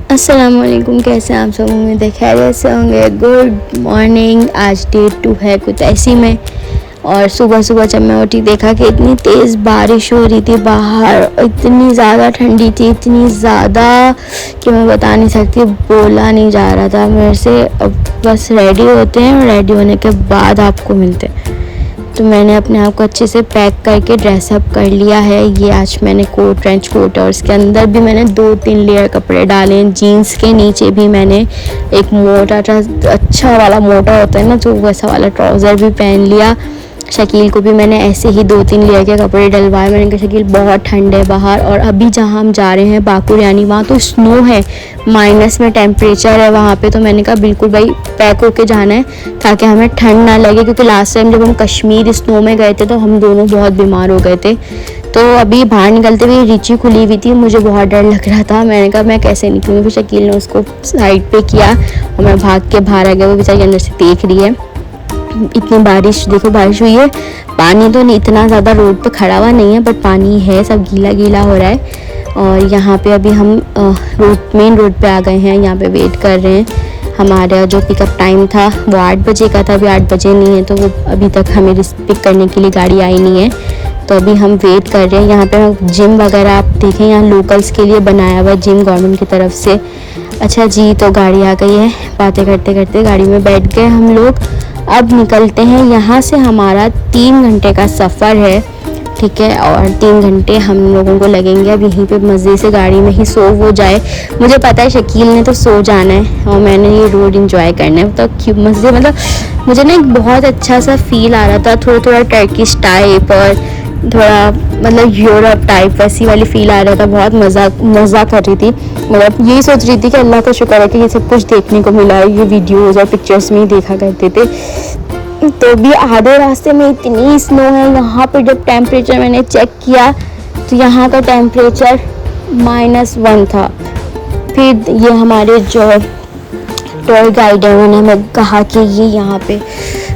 अस्सलामुअलैकुम, कैसे आप सब? उम्मीद है खैरियत से होंगे। Good morning. आज डे 2 है कुछ ऐसी में। और सुबह सुबह जब मैं उठी देखा कि इतनी तेज़ बारिश हो रही थी बाहर, इतनी ज़्यादा ठंडी थी, इतनी ज़्यादा कि मैं बता नहीं सकती, बोला नहीं जा रहा था मेरे से। अब बस रेडी होते हैं और रेडी होने के बाद आपको मिलते हैं। तो मैंने अपने आप को अच्छे से पैक करके ड्रेसअप कर लिया है। ये आज मैंने कोट, ट्रेंच कोट, और उसके अंदर भी मैंने 2-3 लेयर कपड़े डाले। जीन्स के नीचे भी मैंने एक मोटा अच्छा वाला मोटा होता है ना, जो वैसा वाला ट्राउज़र भी पहन लिया। शकील को भी मैंने ऐसे ही 2-3 लेयर के कपड़े डलवाए। मैंने कहा शकील बहुत ठंड है बाहर। और अभी जहाँ हम जा रहे हैं बाकुर यानी, वहाँ तो स्नो है, माइनस में टेम्परेचर है वहाँ पे। तो मैंने कहा बिल्कुल भाई पैक होके जाना है ताकि हमें ठंड ना लगे, क्योंकि लास्ट टाइम जब हम कश्मीर स्नो में गए थे तो हम दोनों बहुत बीमार हो गए थे। तो अभी बाहर निकलते हुए रीची खुली हुई थी, मुझे बहुत डर लग रहा था। मैंने कहा मैं कैसे निकलूँगी, फिर शकील ने उसको साइड पे किया और मैं भाग के बाहर आ गया। वो बेचारी अंदर से देख रही है। इतनी बारिश, देखो बारिश हुई है। पानी तो नहीं इतना ज़्यादा रोड पे खड़ा हुआ नहीं है, बट पानी है, सब गीला गीला हो रहा है। और यहाँ पे अभी हम मेन रोड पे आ गए हैं। यहाँ पे वेट कर रहे हैं। हमारा जो पिकअप टाइम था वो 8 बजे का था, अभी 8 बजे नहीं है, तो वो अभी तक हमें पिक करने के लिए गाड़ी आई नहीं है। तो अभी हम वेट कर रहे हैं। यहाँ पे जिम वगैरह आप देखें, यहाँ लोकल्स के लिए बनाया हुआ जिम गवर्नमेंट की तरफ से। अच्छा जी, तो गाड़ी आ गई है। बातें करते करते गाड़ी में बैठ गए हम लोग। अब निकलते हैं यहाँ से। हमारा 3 घंटे का सफ़र है, ठीक है, और 3 घंटे हम लोगों को लगेंगे। अब यहीं पे मज़े से गाड़ी में ही सो हो जाए। मुझे पता है शकील ने तो सो जाना है और मैंने ये रोड एंजॉय करना है। तो क्यों मज़े, मतलब मुझे ना एक बहुत अच्छा सा फील आ रहा था, थोड़ा थोड़ा टर्किश टाइप और थोड़ा मतलब यूरोप टाइप वैसी वाली फील आ रहा था। बहुत मज़ा कर रही थी। मतलब यही सोच रही थी कि अल्लाह का शुक्र है कि ये सब कुछ देखने को मिला है। ये वीडियोज़ और पिक्चर्स में ही देखा करते थे। तो भी आधे रास्ते में इतनी स्नो है। यहाँ पर जब टेम्परेचर मैंने चेक किया तो यहाँ का टेम्परेचर -1 था। फिर ये हमारे जो टूर गाइड है उन्होंने हमें कहा कि ये यहाँ पे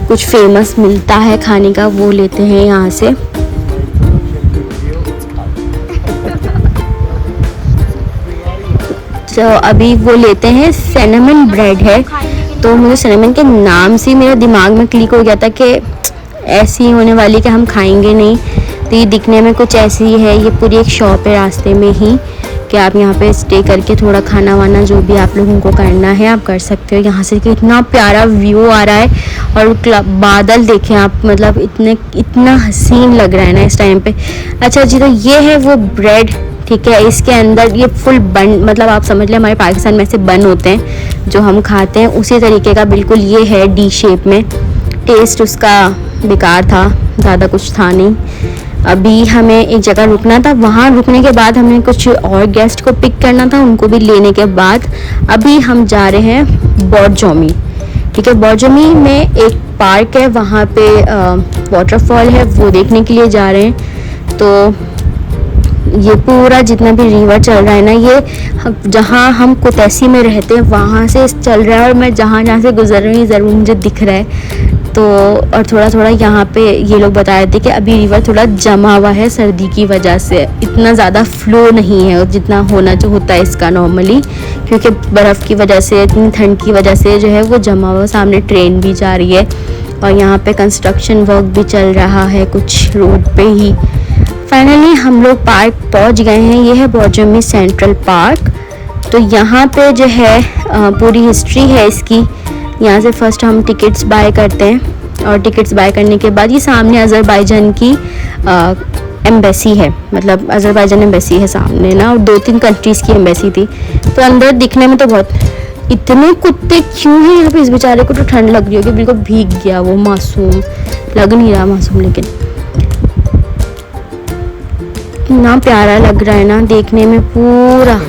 कुछ फेमस मिलता है खाने का, वो लेते हैं यहाँ से। तो अभी वो लेते हैं, सिनेमन ब्रेड है। तो मुझे सिनेमन के नाम से मेरे दिमाग में क्लिक हो गया था कि ऐसी होने वाली कि हम खाएंगे नहीं। तो ये दिखने में कुछ ऐसी ही है। ये पूरी एक शॉप है रास्ते में ही कि आप यहाँ पे स्टे करके थोड़ा खाना वाना जो भी आप लोगों को करना है आप कर सकते हो। यहाँ से कितना प्यारा व्यू आ रहा है और बादल देखें आप, मतलब इतना हसीन लग रहा है ना इस टाइम पे। अच्छा जी, तो ये है वो ब्रेड, ठीक है। इसके अंदर ये फुल बन, मतलब आप समझ लें हमारे पाकिस्तान में ऐसे बन होते हैं जो हम खाते हैं, उसी तरीके का बिल्कुल ये है, डी शेप में। टेस्ट उसका बेकार था, ज़्यादा कुछ था नहीं। अभी हमें एक जगह रुकना था, वहाँ रुकने के बाद हमें कुछ और गेस्ट को पिक करना था, उनको भी लेने के बाद अभी हम जा रहे हैं बॉर्जोमी, ठीक है। बॉर्जोमी में एक पार्क है, वहाँ पे वाटरफॉल है, वो देखने के लिए जा रहे हैं। तो ये पूरा जितना भी रिवर चल रहा है ना, ये जहाँ हम कुतैसी में रहते हैं वहाँ से चल रहा है, और मैं जहाँ जहाँ से गुजर रही हूँ ज़रूर मुझे दिख रहा है। तो और थोड़ा थोड़ा यहाँ पे ये लोग बता रहे थे कि अभी रिवर थोड़ा जमा हुआ है सर्दी की वजह से, इतना ज़्यादा फ्लो नहीं है जितना होना जो होता है इसका नॉर्मली, क्योंकि बर्फ़ की वजह से, इतनी ठंड की वजह से जो है वो जमा हुआ। सामने ट्रेन भी जा रही है और यहाँ पे कंस्ट्रक्शन वर्क भी चल रहा है कुछ रोड पे ही। फाइनली हम लोग पार्क पहुँच गए हैं। ये है बॉर्जोमी सेंट्रल पार्क। तो यहाँ पे जो है पूरी हिस्ट्री है इसकी। यहाँ से फर्स्ट हम टिकट्स बाय करते हैं और टिकट्स बाय करने के बाद ये सामने अज़रबैजान की एम्बेसी है, मतलब अज़रबैजान एम्बेसी है सामने ना, और 2-3 कंट्रीज़ की एम्बेसी थी। तो अंदर दिखने में तो बहुत, इतने कुत्ते क्यों हैं यहाँ पे? इस बेचारे को तो ठंड लग रही होगी, बिल्कुल भीग गया वो मासूम, लग नहीं रहा मासूम, लेकिन इतना प्यारा लग रहा है ना देखने में पूरा।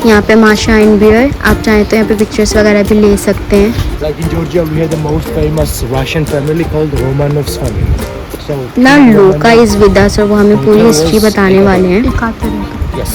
यहाँ पे माशा एंड बियर, आप चाहें तो यहाँ पे पिक्चर्स वगैरह भी ले सकते हैं। Like in Georgia, we have the most famous Russian family called Romanovs family. So ना लोका इज विद अस, और वो हमें पूरी हिस्ट्री बताने वाले हैं। yes.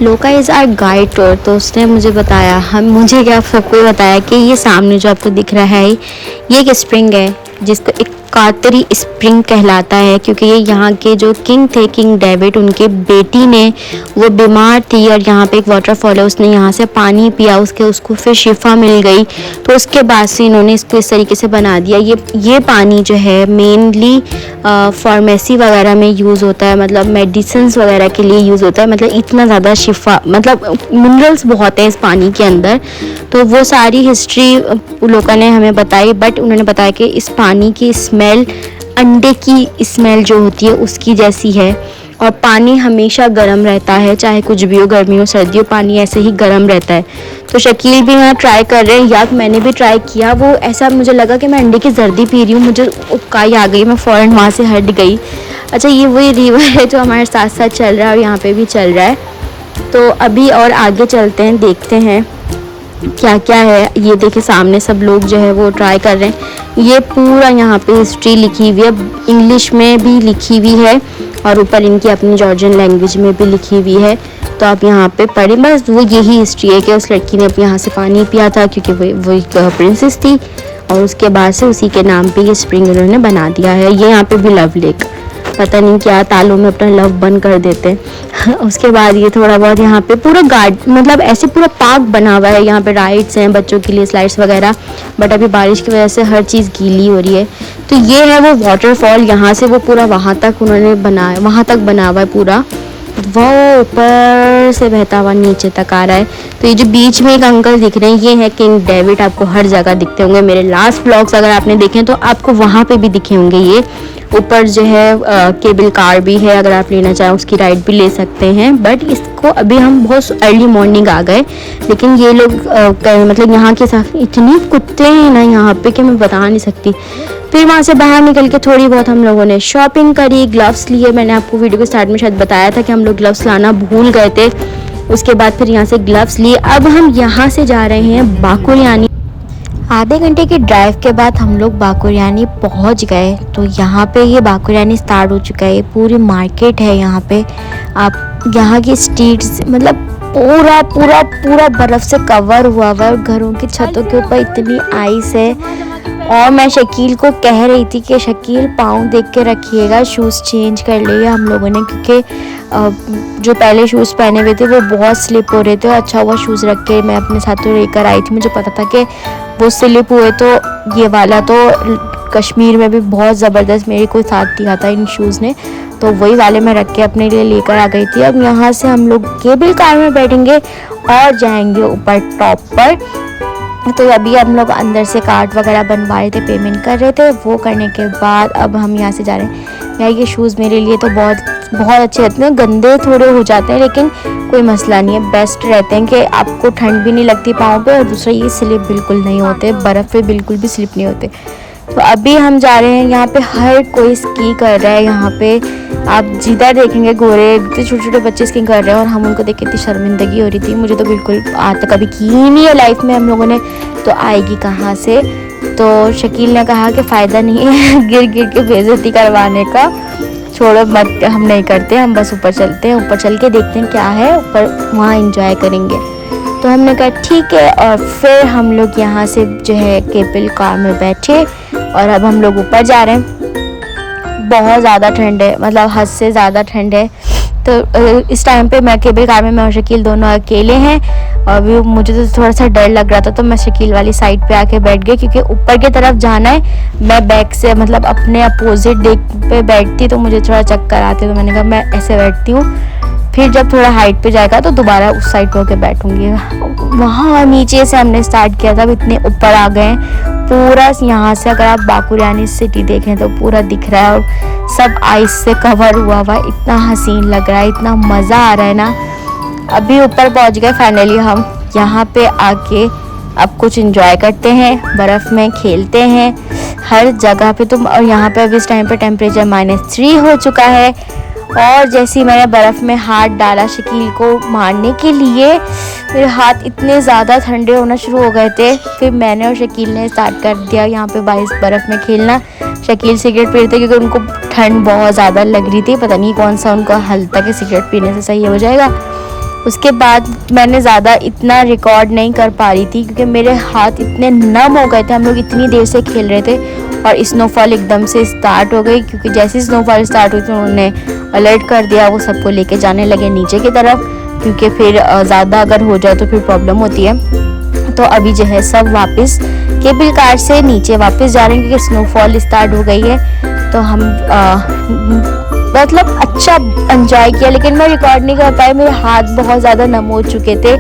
लोका इज़ आर गाइड टूर। तो उसने मुझे बताया, मुझे क्या सबको बताया कि ये सामने जो आपको दिख रहा है ये एक स्प्रिंग है जिसको एक कातरी स्प्रिंग कहलाता है, क्योंकि ये यहाँ के जो किंग थे, किंग डेविड, उनके बेटी ने वो बीमार थी और यहाँ पे एक वाटरफॉल है, उसने यहाँ से पानी पिया, उसको फिर शिफा मिल गई। तो उसके बाद से इन्होंने इसको इस तरीके से बना दिया। ये पानी जो है मेनली फार्मेसी वगैरह में यूज़ होता है, मतलब मेडिसिन्स वगैरह के लिए यूज़ होता है। मतलब इतना ज़्यादा शिफा, मतलब मिनरल्स बहुत हैं इस पानी के अंदर। तो वो सारी हिस्ट्री लोगों ने हमें बताई, बट उन्होंने बताया कि इस पानी की स्मेल अंडे की स्मेल जो होती है उसकी जैसी है, और पानी हमेशा गर्म रहता है, चाहे कुछ भी हो, गर्मी हो सर्दी हो, पानी ऐसे ही गर्म रहता है। तो शकील भी यहाँ ट्राई कर रहे हैं, या मैंने भी ट्राई किया। वो ऐसा मुझे लगा कि मैं अंडे की जर्दी पी रही हूँ, मुझे उबकाई आ गई, मैं फ़ौरन वहाँ से हट गई। अच्छा, ये वही रिवर है जो हमारे साथ साथ चल रहा है और यहाँ पे भी चल रहा है। तो अभी और आगे चलते हैं, देखते हैं क्या क्या है। ये देखिए सामने सब लोग जो है वो ट्राई कर रहे हैं। ये पूरा यहाँ पे हिस्ट्री लिखी हुई है, इंग्लिश में भी लिखी हुई है और ऊपर इनकी अपनी जॉर्जियन लैंग्वेज में भी लिखी हुई है। तो आप यहाँ पे पढ़ें, बस वो यही हिस्ट्री है कि उस लड़की ने अब यहाँ से पानी पिया था क्योंकि वो एक प्रिंसेस थी, और उसके बाद से उसी के नाम पे ये स्प्रिंग उन्होंने बना दिया है। ये यहाँ पे भी लव लेक, पता नहीं क्या तालों में अपना लव बंद कर देते हैं। उसके बाद ये थोड़ा बहुत यहाँ पे पूरा मतलब ऐसे पूरा पार्क बना हुआ है। यहाँ पे राइड्स हैं बच्चों के लिए, स्लाइड्स वगैरह, बट अभी बारिश की वजह से हर चीज़ गीली हो रही है। तो ये है वो वाटरफॉल, यहाँ से वो पूरा वहाँ तक उन्होंने बनाया, वहाँ तक बना हुआ है पूरा, वो ऊपर से बहता हुआ नीचे तक आ रहा है। तो ये जो बीच में एक अंकल दिख रहे हैं, ये है किंग डेविड। आपको हर जगह दिखते होंगे, मेरे लास्ट व्लॉग्स अगर आपने देखे तो आपको वहाँ पे भी दिखे होंगे। ये ऊपर जो है केबल कार भी है, अगर आप लेना चाहें उसकी राइड भी ले सकते हैं। बट इसको अभी हम बहुत अर्ली मॉर्निंग आ गए, लेकिन ये लोग मतलब यहाँ के साथ इतने कुत्ते हैं ना यहाँ पे कि मैं बता नहीं सकती। फिर वहाँ से बाहर निकल के थोड़ी बहुत हम लोगों ने शॉपिंग करी, ग्लव्स लिए। मैंने आपको वीडियो के स्टार्ट में शायद बताया था कि हम लोग ग्लव्स लाना भूल गए थे। उसके बाद फिर यहाँ से ग्लव्स लिए। अब हम यहाँ से जा रहे हैं बाकुरियानी। आधे घंटे की ड्राइव के बाद हम लोग बाकुरियानी पहुँच गए। तो यहाँ पे ये बाकुरियानी स्टार्ट हो चुका है, ये पूरी मार्केट है यहाँ पे। आप यहाँ की स्ट्रीट्स मतलब पूरा पूरा पूरा बर्फ़ से कवर हुआ हुआ है, घरों की छतों के ऊपर इतनी आइस है। और मैं शकील को कह रही थी कि शकील पाँव देख के रखिएगा, शूज़ चेंज कर लिए हम लोगों ने, क्योंकि जो पहले शूज़ पहने हुए थे वो बहुत स्लिप हो रहे थे। और अच्छा हुआ शूज़ रख के मैं अपने साथ तो लेकर आई थी, मुझे पता था कि वो स्लिप हुए। तो ये वाला तो कश्मीर में भी बहुत ज़बरदस्त मेरे को साथ दिया था इन शूज़ ने, तो वही वाले मैं रख के अपने लिए लेकर आ गई थी। अब यहाँ से हम लोग केबल कार में बैठेंगे और जाएंगे ऊपर टॉप पर। तो अभी हम लोग अंदर से कार्ड वगैरह बनवा रहे थे, पेमेंट कर रहे थे। वो करने के बाद अब हम यहाँ से जा रहे हैं। यार ये शूज़ मेरे लिए तो बहुत बहुत अच्छे रहते हैं, गंदे थोड़े हो जाते हैं लेकिन कोई मसला नहीं है, बेस्ट रहते हैं कि आपको ठंड भी नहीं लगती पाँव पे, और दूसरा ये स्लिप बिल्कुल नहीं होते, बर्फ़ पे बिल्कुल भी स्लिप नहीं होते। तो अभी हम जा रहे हैं, यहाँ पे हर कोई स्की कर रहा है। यहाँ पे आप जिधर देखेंगे गोरे इतने छोटे छोटे बच्चे स्की कर रहे हैं, और हम उनको देख के इतनी शर्मिंदगी हो रही थी। मुझे तो बिल्कुल आज तक कभी की नहीं है लाइफ में हम लोगों ने, तो आएगी कहाँ से। तो शकील ने कहा कि फ़ायदा नहीं है गिर गिर के बेइज्जती करवाने का, छोड़ो मत, हम नहीं करते, हम बस ऊपर चलते हैं, ऊपर चल के देखते हैं क्या है ऊपर, वहाँ इंजॉय करेंगे। तो हमने कहा ठीक है, और फिर हम लोग यहाँ से जो है केबल कार में बैठे और अब हम लोग ऊपर जा रहे हैं। बहुत ज़्यादा ठंड है, मतलब हद से ज़्यादा ठंड है। तो इस टाइम पे मैं केबल कार में, मैं और शकील दोनों अकेले हैं, और अभी मुझे तो थोड़ा सा डर लग रहा था, तो मैं शकील वाली साइड पे आके बैठ गई, क्योंकि ऊपर की तरफ जाना है। मैं बैक से मतलब अपने अपोजिट डेक पे बैठती तो मुझे थोड़ा चक्कर आते, तो मैंने कहा मैं ऐसे बैठती हूँ, फिर जब थोड़ा हाइट पे जाएगा तो दोबारा उस साइड पे होके बैठूंगी। वहाँ नीचे से हमने स्टार्ट किया था, अब इतने ऊपर आ गए पूरा। यहाँ से अगर आप बाकुरियानी सिटी देखें तो पूरा दिख रहा है, और सब आइस से कवर हुआ हुआ, इतना हसीन लग रहा है, इतना मज़ा आ रहा है ना। अभी ऊपर पहुँच गए फाइनली हम। यहाँ पे आके अब कुछ एंजॉय करते हैं, बर्फ़ में खेलते हैं हर जगह पे। तो और यहाँ पे अभी इस टाइम पे टेम्परेचर -3 हो चुका है, और जैसे ही मैंने बर्फ़ में हाथ डाला शकील को मारने के लिए, मेरे हाथ इतने ज़्यादा ठंडे होना शुरू हो गए थे। फिर मैंने और शकील ने स्टार्ट कर दिया यहाँ पे बर्फ़ में खेलना। शकील सिगरेट पी रहे थे क्योंकि उनको ठंड बहुत ज़्यादा लग रही थी, पता नहीं कौन सा उनका हल था कि सिगरेट पीने से सही हो जाएगा। उसके बाद मैंने ज़्यादा इतना रिकॉर्ड नहीं कर पा रही थी क्योंकि मेरे हाथ इतने नम हो गए थे, हम लोग इतनी देर से खेल रहे थे। और स्नोफॉल एकदम से स्टार्ट हो गई, क्योंकि जैसे स्नोफॉल स्टार्ट हुई तो उन्होंने अलर्ट कर दिया, वो सबको लेके जाने लगे नीचे की तरफ, क्योंकि फिर ज़्यादा अगर हो जाए तो फिर प्रॉब्लम होती है। तो अभी जो है सब वापस केबल कार से नीचे वापस जा रहे हैं, क्योंकि स्नोफॉल स्टार्ट हो गई है। तो हम मतलब अच्छा एंजॉय किया, लेकिन मैं रिकॉर्ड नहीं कर पाई, मेरे हाथ बहुत ज़्यादा नम हो चुके थे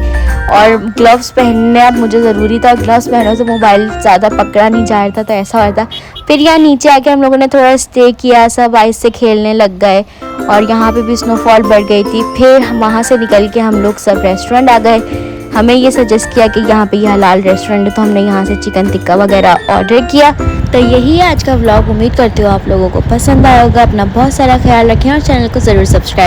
और ग्लव्स पहनना मुझे ज़रूरी था। ग्लव्स पहनने से मोबाइल ज़्यादा पकड़ा नहीं जा रहा था, तो ऐसा हुआ था। फिर यहाँ नीचे आके हम लोगों ने थोड़ा स्टे किया, सब आइस से खेलने लग गए और यहाँ पे भी स्नोफॉल बढ़ गई थी। फिर वहाँ से निकल के हम लोग सब रेस्टोरेंट आ गए। हमें ये सजेस्ट किया कि यहाँ पे ये हलाल रेस्टोरेंट है, तो हमने यहाँ से चिकन टिक्का वगैरह ऑर्डर किया। तो यही है आज का व्लॉग। उम्मीद करती हूँ आप लोगों को पसंद आया होगा। अपना बहुत सारा ख्याल रखें और चैनल को ज़रूर सब्सक्राइब